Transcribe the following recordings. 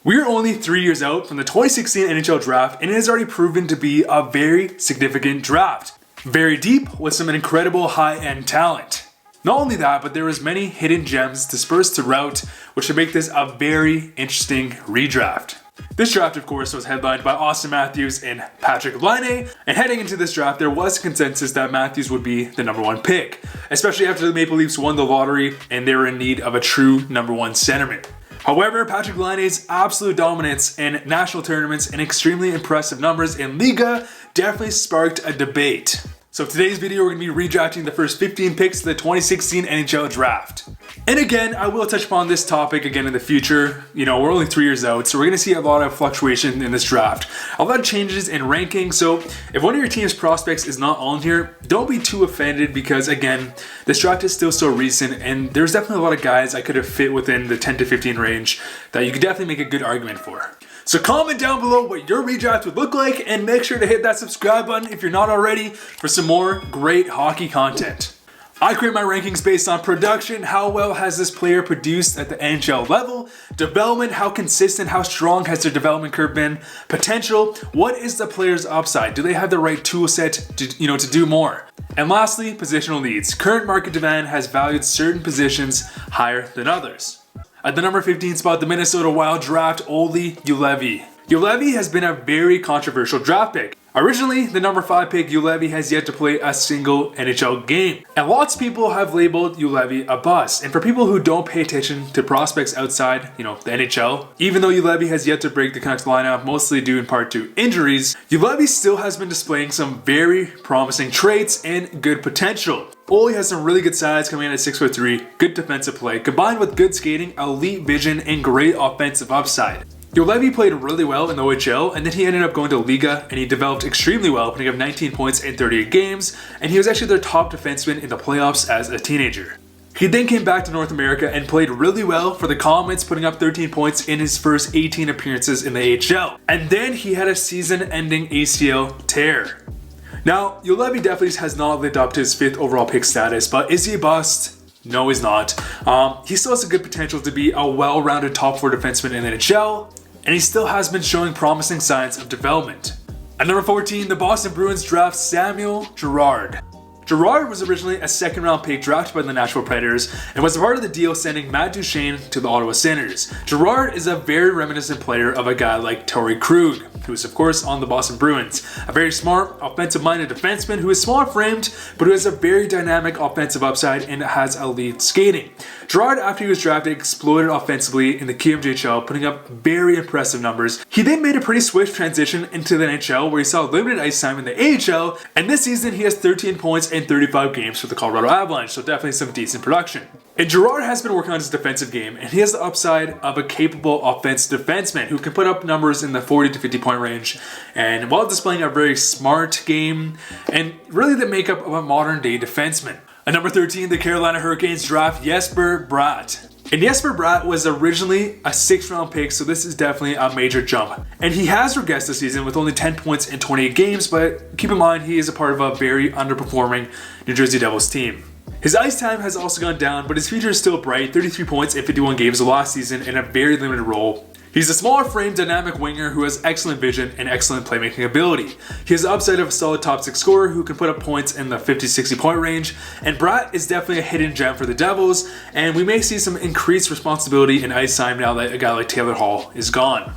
We are only 3 years out from the 2016 NHL draft, and it has already proven to be a very significant draft. Very deep with some incredible high-end talent. Not only that, but there was many hidden gems dispersed throughout, which should make this a very interesting redraft. This draft, of course, was headlined by Auston Matthews and Patrik Laine, and heading into this draft, there was consensus that Matthews would be the number one pick, especially after the Maple Leafs won the lottery and they were in need of a true number one centerman. However, Patrik Laine's absolute dominance in national tournaments and extremely impressive numbers in Liga definitely sparked a debate. So today's video, we're going to be redrafting the first 15 picks of the 2016 NHL draft. And again, I will touch upon this topic again in the future. You know, we're only 3 years out, so we're going to see a lot of fluctuation in this draft. A lot of changes in ranking, so if one of your team's prospects is not on here, don't be too offended because, again, this draft is still so recent and there's definitely a lot of guys I could have fit within the 10 to 15 range that you could definitely make a good argument for. So comment down below what your redraft would look like and make sure to hit that subscribe button if you're not already for some more great hockey content. I create my rankings based on production, how well has this player produced at the NHL level, development, how consistent, how strong has their development curve been, potential, what is the player's upside, do they have the right tool set to do more, and lastly, positional needs. Current market demand has valued certain positions higher than others. At the number 15 spot, the Minnesota Wild draft Olli Juolevi. Juolevi has been a very controversial draft pick. Originally, the number 5 pick, Juolevi has yet to play a single NHL game. And lots of people have labeled Juolevi a bust. And for people who don't pay attention to prospects outside, the NHL, even though Juolevi has yet to break the Canucks lineup, mostly due in part to injuries, Juolevi still has been displaying some very promising traits and good potential. Olli has some really good size coming in at 6'3", good defensive play, combined with good skating, elite vision, and great offensive upside. Juolevi played really well in the OHL, and then he ended up going to Liga, and he developed extremely well, putting up 19 points in 38 games, and he was actually their top defenseman in the playoffs as a teenager. He then came back to North America and played really well for the Comets, putting up 13 points in his first 18 appearances in the AHL. And then he had a season-ending ACL tear. Now, Juolevi definitely has not lived up to his 5th overall pick status, but is he a bust? No, he's not. He still has a good potential to be a well-rounded top 4 defenseman in the NHL, and he still has been showing promising signs of development. At number 14, the Boston Bruins draft Samuel Gerard. Gerard was originally a 2nd round pick drafted by the Nashville Predators and was a part of the deal sending Matt Duchene to the Ottawa Senators. Gerard is a very reminiscent player of a guy like Torrey Krug, who is of course on the Boston Bruins. A very smart, offensive-minded defenseman who is small-framed, but who has a very dynamic offensive upside and has elite skating. Gerard, after he was drafted, exploded offensively in the QMJHL, putting up very impressive numbers. He then made a pretty swift transition into the NHL, where he saw limited ice time in the AHL, and this season he has 13 points in 35 games for the Colorado Avalanche, so definitely some decent production. And Gerard has been working on his defensive game, and he has the upside of a capable offensive defenseman who can put up numbers in the 40 to 50 point range, and while displaying a very smart game, and really the makeup of a modern day defenseman. At number 13, the Carolina Hurricanes draft Jesper Bratt. And Jesper Bratt was originally a 6th round pick, so this is definitely a major jump. And he has regressed this season with only 10 points in 28 games, but keep in mind he is a part of a very underperforming New Jersey Devils team. His ice time has also gone down, but his future is still bright, 33 points in 51 games last season in a very limited role. He's a smaller frame, dynamic winger who has excellent vision and excellent playmaking ability. He has the upside of a solid top 6 scorer who can put up points in the 50-60 point range, and Bratt is definitely a hidden gem for the Devils, and we may see some increased responsibility in ice time now that a guy like Taylor Hall is gone.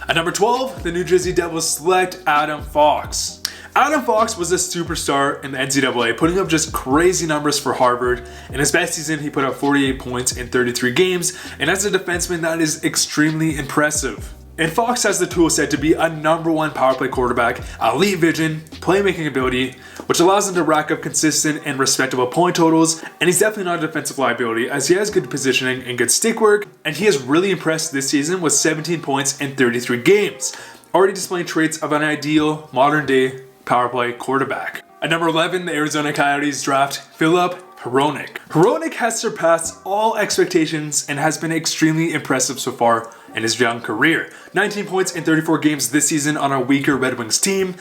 At number 12, the New Jersey Devils select Adam Fox. Adam Fox was a superstar in the NCAA, putting up just crazy numbers for Harvard. In his best season, he put up 48 points in 33 games, and as a defenseman, that is extremely impressive. And Fox has the tool set to be a number 1 power play quarterback, elite vision, playmaking ability, which allows him to rack up consistent and respectable point totals, and he's definitely not a defensive liability as he has good positioning and good stick work, and he has really impressed this season with 17 points in 33 games, already displaying traits of an ideal modern day power play quarterback. At number 11, the Arizona Coyotes draft Filip Hronek. Hronek has surpassed all expectations and has been extremely impressive so far in his young career. 19 points in 34 games this season on a weaker Red Wings team.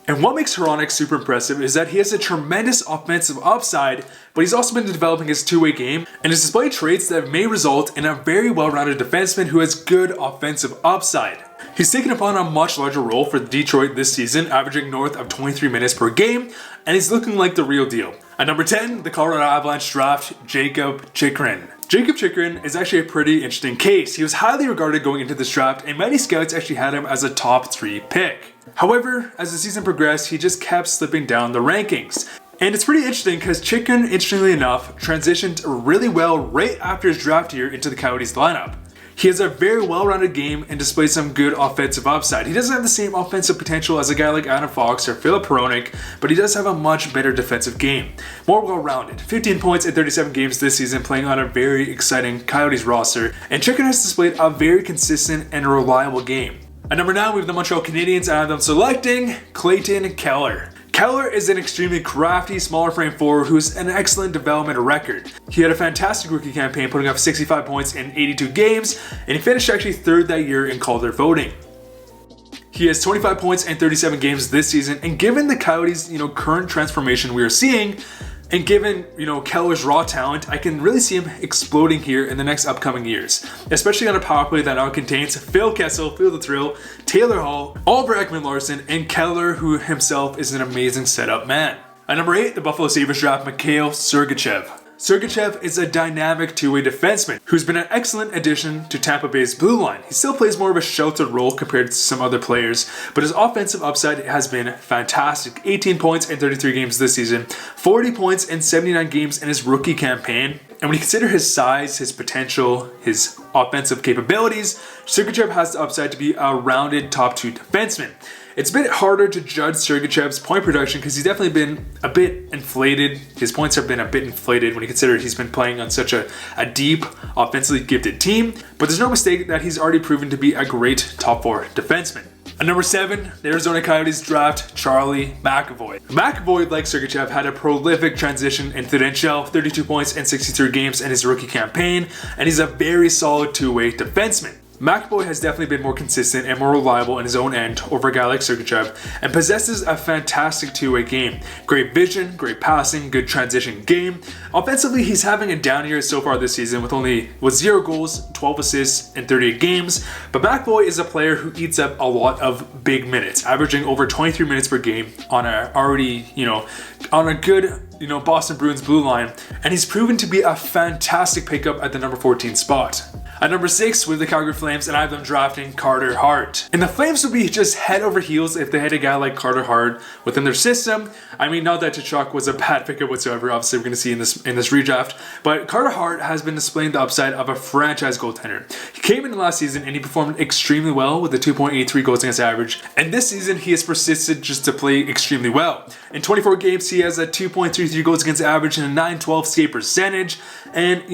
And what makes Hronek super impressive is that he has a tremendous offensive upside, but he's also been developing his two-way game and has displayed traits that may result in a very well-rounded defenseman who has good offensive upside. He's taken upon a much larger role for Detroit this season, averaging north of 23 minutes per game, and he's looking like the real deal. At number 10, the Colorado Avalanche draft Jakob Chychrun. Jakob Chychrun is actually a pretty interesting case. He was highly regarded going into this draft, and many scouts actually had him as a top 3 pick. However, as the season progressed, he just kept slipping down the rankings. And it's pretty interesting because Chychrun, interestingly enough, transitioned really well right after his draft year into the Coyotes lineup. He has a very well-rounded game and displays some good offensive upside. He doesn't have the same offensive potential as a guy like Adam Fox or Filip Hronek, but he does have a much better defensive game. More well-rounded. 15 points in 37 games this season, playing on a very exciting Coyotes roster, and Chychrun has displayed a very consistent and reliable game. At number 9, we have the Montreal Canadiens, and I have them selecting Clayton Keller. Keller is an extremely crafty, smaller frame forward who has an excellent development record. He had a fantastic rookie campaign, putting up 65 points in 82 games, and he finished actually 3rd that year in Calder voting. He has 25 points in 37 games this season, and given the Coyotes' current transformation we are seeing, and given, Keller's raw talent, I can really see him exploding here in the next upcoming years, especially on a power play that now contains Phil Kessel, Feel the Thrill, Taylor Hall, Oliver Ekman-Larsson, and Keller, who himself is an amazing setup man. At number 8, the Buffalo Sabres draft Mikhail Sergachev. Sergachev is a dynamic two-way defenseman who's been an excellent addition to Tampa Bay's blue line. He still plays more of a sheltered role compared to some other players, but his offensive upside has been fantastic. 18 points in 33 games this season, 40 points in 79 games in his rookie campaign. And when you consider his size, his potential, his offensive capabilities, Sergachev has the upside to be a rounded top 2 defenseman. It's a bit harder to judge Sergachev's point production because he's definitely been a bit inflated. His points have been a bit inflated when you consider he's been playing on such a deep, offensively gifted team. But there's no mistake that he's already proven to be a great top 4 defenseman. At number 7, the Arizona Coyotes draft Charlie Mcavoy. Mcavoy, like Sergachev, had a prolific transition into the NHL, 32 points in 63 games in his rookie campaign, and he's a very solid two-way defenseman. Mcavoy has definitely been more consistent and more reliable in his own end over a guy like Sergachev, and possesses a fantastic two-way game. Great vision, great passing, good transition game. Offensively, he's having a down year so far this season with 0 goals, 12 assists in 38 games, but Mcavoy is a player who eats up a lot of big minutes, averaging over 23 minutes per game on a good Boston Bruins blue line, and he's proven to be a fantastic pickup at the number 14 spot. At number 6, we have the Calgary Flames, and I have them drafting Carter Hart. And the Flames would be just head over heels if they had a guy like Carter Hart within their system. I mean, not that Tkachuk was a bad pickup whatsoever, obviously we're going to see in this redraft, but Carter Hart has been displaying the upside of a franchise goaltender. He came in last season and he performed extremely well with a 2.83 goals against average, and this season he has persisted just to play extremely well. In 24 games, he has a 2.33 goals against average and a 912 save percentage, and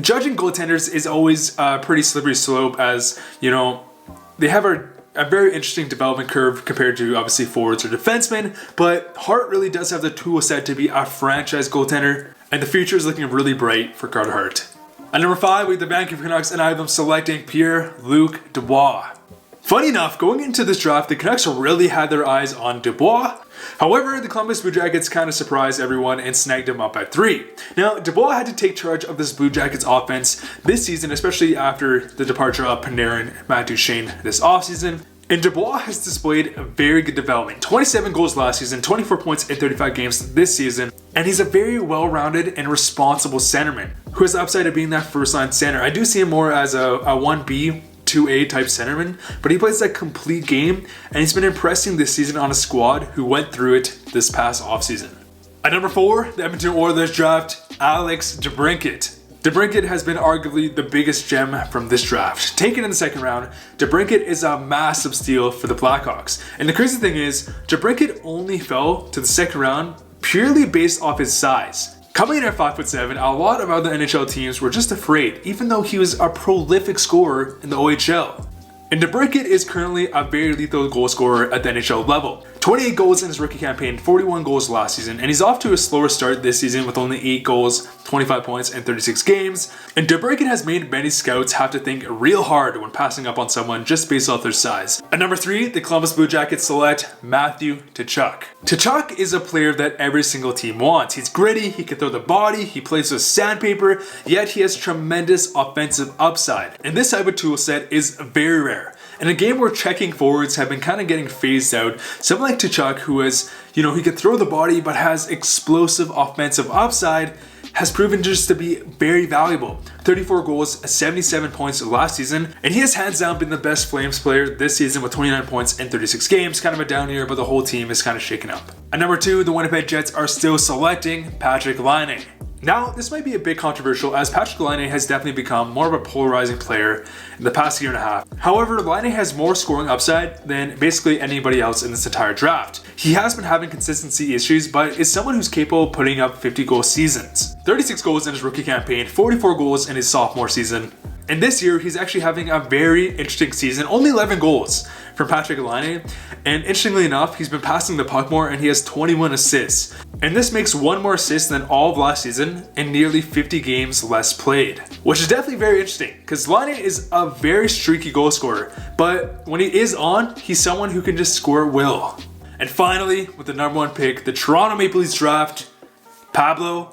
judging goaltenders is always a pretty slippery slope, as they have a very interesting development curve compared to obviously forwards or defensemen, but Hart really does have the tool set to be a franchise goaltender, and the future is looking really bright for Carter Hart. At number 5, we have the Vancouver Canucks, and I have them selecting Pierre Luc Dubois. Funny enough, going into this draft, the Canucks really had their eyes on Dubois. However, the Columbus Blue Jackets kind of surprised everyone and snagged him up at 3. Now, Dubois had to take charge of this Blue Jackets offense this season, especially after the departure of Panarin and Matt Duchene this offseason. And Dubois has displayed a very good development. 27 goals last season, 24 points in 35 games this season, and he's a very well-rounded and responsible centerman who has the upside of being that first-line center. I do see him more as a 1B, 2A type centerman, but he plays that complete game, and he's been impressing this season on a squad who went through it this past offseason. At number 4, the Edmonton Oilers draft Alex Debrincat. Debrincat has been arguably the biggest gem from this draft. Taken in the second round, Debrincat is a massive steal for the Blackhawks. And the crazy thing is, Debrincat only fell to the second round purely based off his size. Coming in at 5'7", a lot of other NHL teams were just afraid, even though he was a prolific scorer in the OHL. And Debrincat is currently a very lethal goal scorer at the NHL level. 28 goals in his rookie campaign, 41 goals last season, and he's off to a slower start this season with only 8 goals, 25 points in 36 games. And Debrincat has made many scouts have to think real hard when passing up on someone just based off their size. At number 3, the Columbus Blue Jackets select Matthew Tkachuk. Tkachuk is a player that every single team wants. He's gritty, he can throw the body, he plays with sandpaper, yet he has tremendous offensive upside. And this type of tool set is very rare. In a game where checking forwards have been kind of getting phased out, someone like Tkachuk, who is, he can throw the body but has explosive offensive upside, has proven just to be very valuable. 34 goals, 77 points last season, and he has hands down been the best Flames player this season with 29 points in 36 games. Kind of a down year, but the whole team is kind of shaken up. At number 2, the Winnipeg Jets are still selecting Patrik Laine. Now, this might be a bit controversial as Patrik Laine has definitely become more of a polarizing player in the past year and a half. However, Laine has more scoring upside than basically anybody else in this entire draft. He has been having consistency issues, but is someone who's capable of putting up 50-goal seasons. 36 goals in his rookie campaign, 44 goals in his sophomore season. And this year, he's actually having a very interesting season, only 11 goals from Patrik Laine. And interestingly enough, he's been passing the puck more and he has 21 assists. And this makes one more assist than all of last season and nearly 50 games less played. Which is definitely very interesting because Laine is a very streaky goal scorer, but when he is on, he's someone who can just score at will. And finally, with the number 1 pick, the Toronto Maple Leafs draft, Auston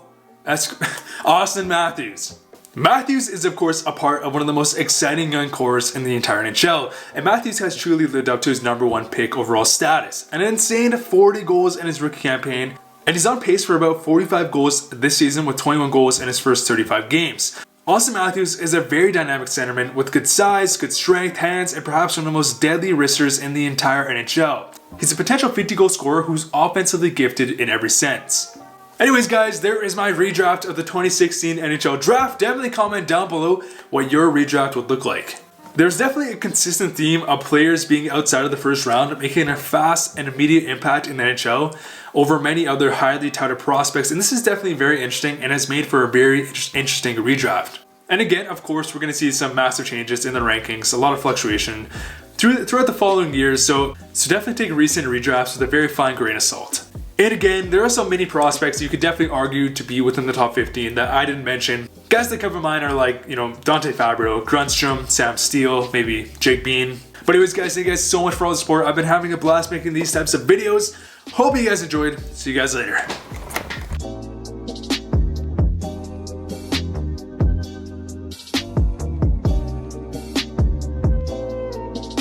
Matthews. Matthews is of course a part of one of the most exciting young cores in the entire NHL, and Matthews has truly lived up to his number 1 pick overall status. An insane 40 goals in his rookie campaign, and he's on pace for about 45 goals this season with 21 goals in his first 35 games. Auston Matthews is a very dynamic centerman with good size, good strength, hands, and perhaps one of the most deadly wristers in the entire NHL. He's a potential 50-goal scorer who's offensively gifted in every sense. Anyways guys, there is my redraft of the 2016 NHL Draft. Definitely comment down below what your redraft would look like. There's definitely a consistent theme of players being outside of the first round, making a fast and immediate impact in the NHL over many other highly touted prospects, and this is definitely very interesting and has made for a very interesting redraft. And again, of course, we're going to see some massive changes in the rankings, a lot of fluctuation throughout the following years, so definitely take recent redrafts with a very fine grain of salt. And again, there are so many prospects you could definitely argue to be within the top 15 that I didn't mention. Guys that come to mind are like, Dante Fabro, Grundstrom, Sam Steele, maybe Jake Bean. But anyways guys, thank you guys so much for all the support. I've been having a blast making these types of videos. Hope you guys enjoyed. See you guys later.